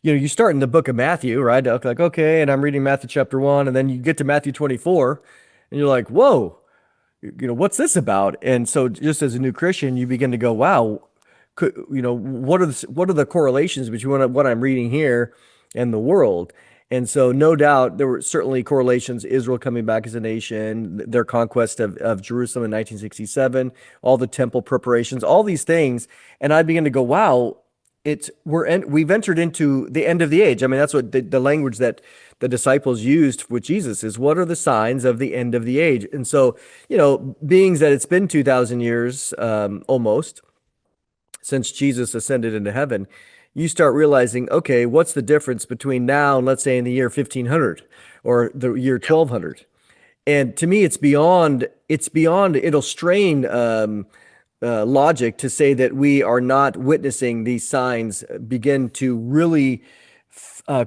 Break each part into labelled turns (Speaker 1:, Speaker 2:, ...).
Speaker 1: You start in the book of Matthew, right? Like, okay, and I'm reading Matthew chapter 1, and then you get to Matthew 24, and you're like, whoa, what's this about? And so just as a new Christian, you begin to go, wow, what are the correlations between what I'm reading here and the world? And so no doubt there were certainly correlations, Israel coming back as a nation, their conquest of Jerusalem in 1967, all the temple preparations, all these things. And I began to go, wow, we've entered into the end of the age. I mean, that's what the language that the disciples used with Jesus is, what are the signs of the end of the age? And so, being that it's been 2,000 years, almost since Jesus ascended into heaven, you start realizing, okay, what's the difference between now and, let's say, in the year 1500 or the year 1200? And to me, it's beyond, it'll strain logic to say that we are not witnessing these signs begin to really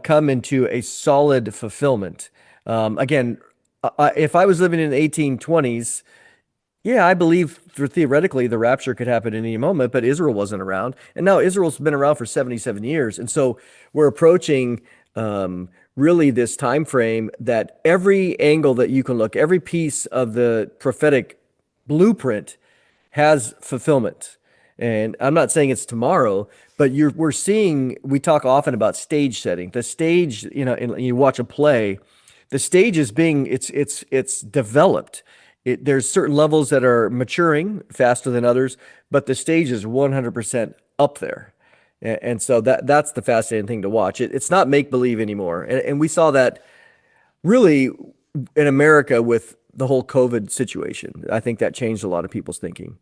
Speaker 1: come into a solid fulfillment. Again, if I was living in the 1820s, yeah, I believe theoretically the rapture could happen at any moment, but Israel wasn't around. And now Israel's been around for 77 years. And so we're approaching really this time frame that every angle that you can look, every piece of the prophetic blueprint has fulfillment. And I'm not saying it's tomorrow, but we're seeing, we talk often about stage setting. The stage, and you watch a play, the stage is being, it's developed. There's certain levels that are maturing faster than others, but the stage is 100% up there. And so that's the fascinating thing to watch. It's not make believe anymore. And we saw that really in America with the whole COVID situation. I think that changed a lot of people's thinking.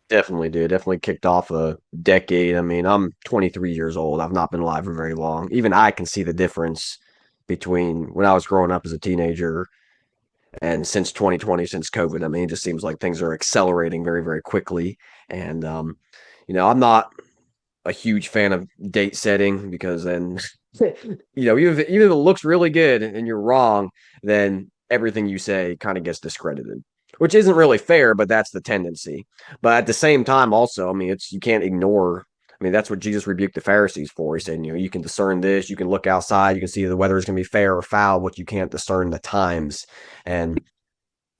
Speaker 2: Definitely did. Definitely kicked off a decade. I mean, I'm 23 years old. I've not been alive for very long. Even I can see the difference between when I was growing up as a teenager and since 2020, since COVID. I mean, it just seems like things are accelerating very, very quickly. And I'm not a huge fan of date setting because then, even if it looks really good and you're wrong, then everything you say kind of gets discredited, which isn't really fair, but that's the tendency. But at the same time, also, I mean, you can't ignore. I mean, that's what Jesus rebuked the Pharisees for. He said, you can discern this, you can look outside, you can see the weather is going to be fair or foul, but you can't discern the times. And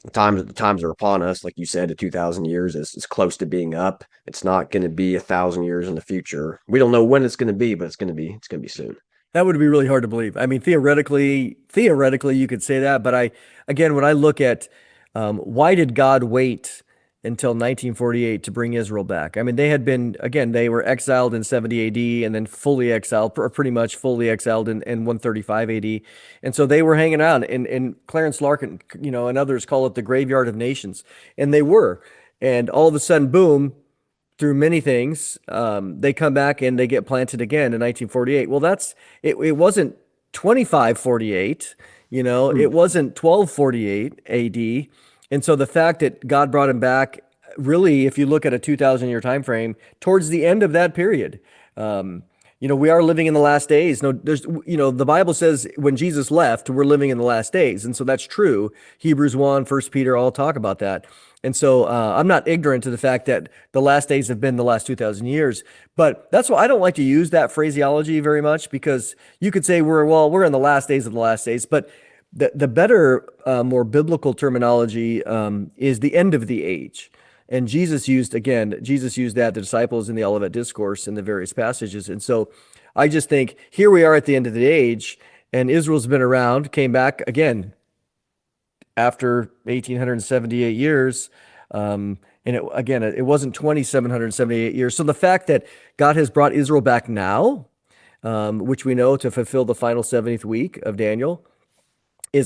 Speaker 2: the times are upon us. Like you said, the 2,000 years is close to being up. It's not going to be 1,000 years in the future. We don't know when it's going to be, but it's going to be soon.
Speaker 1: That would be really hard to believe. I mean, theoretically, you could say that, but again, when I look at why did God wait until 1948 to bring Israel back? I mean, they were exiled in 70 AD and then fully exiled, pretty much fully exiled in 135 AD, and so they were hanging out. And Clarence Larkin, and others call it the graveyard of nations, and they were. And all of a sudden, boom, through many things, they come back and they get planted again in 1948. Well, it wasn't 2548,
Speaker 2: Hmm.
Speaker 1: it wasn't 1248 AD. And so the fact that God brought him back, really, if you look at a 2,000 year time frame, towards the end of that period, we are living in the last days. No, the Bible says when Jesus left, we're living in the last days. And so that's true. Hebrews 1, First Peter all talk about that. And so I'm not ignorant to the fact that the last days have been the last 2,000 years. But that's why I don't like to use that phraseology very much, because you could say we're in the last days of the last days. But the better, more biblical terminology is the end of the age. And Jesus used that, the disciples in the Olivet Discourse in the various passages. And so I just think here we are at the end of the age, and Israel's been around, came back again after 1,878 years. And it wasn't 2,778 years. So the fact that God has brought Israel back now, which we know to fulfill the final 70th week of Daniel,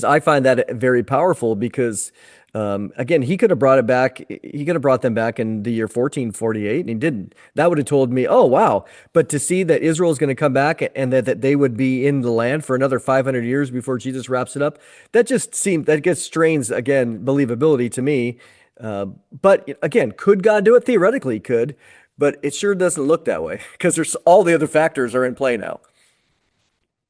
Speaker 1: I find that very powerful because, again, he could have brought it back. He could have brought them back in the year 1448, and he didn't. That would have told me, oh, wow. But to see that Israel is going to come back and that they would be in the land for another 500 years before Jesus wraps it up, that gets strains, again, believability to me. But again, could God do it? Theoretically, he could, but it sure doesn't look that way because there's all the other factors are in play now.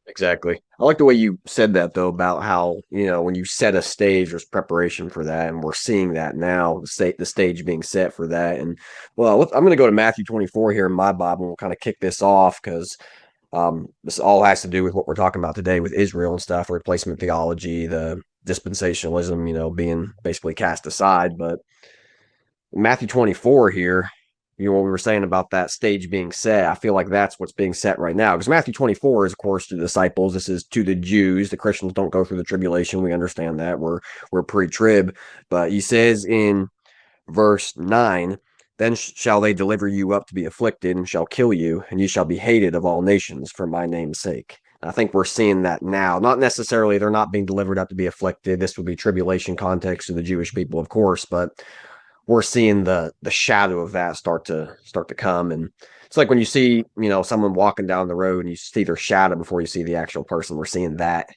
Speaker 2: Exactly. I like the way you said that though about how, when you set a stage, there's preparation for that, and we're seeing that now, the stage being set for that. And well, I'm going to go to Matthew 24 here in my Bible, and we'll kind of kick this off because This all has to do with what we're talking about today with Israel and stuff, replacement theology, the dispensationalism, being basically cast aside. But Matthew 24 here, what we were saying about that stage being set, I feel like that's what's being set right now. Because Matthew 24 is, of course, to the disciples. This is to the Jews. The Christians don't go through the tribulation. We understand that. We're pre-trib. But he says in verse 9, then shall they deliver you up to be afflicted, and shall kill you, and you shall be hated of all nations for my name's sake. I think we're seeing that now. Not necessarily they're not being delivered up to be afflicted. This would be tribulation context to the Jewish people, of course, but we're seeing the shadow of that start to come. And it's like when you see someone walking down the road and you see their shadow before you see the actual person. We're seeing that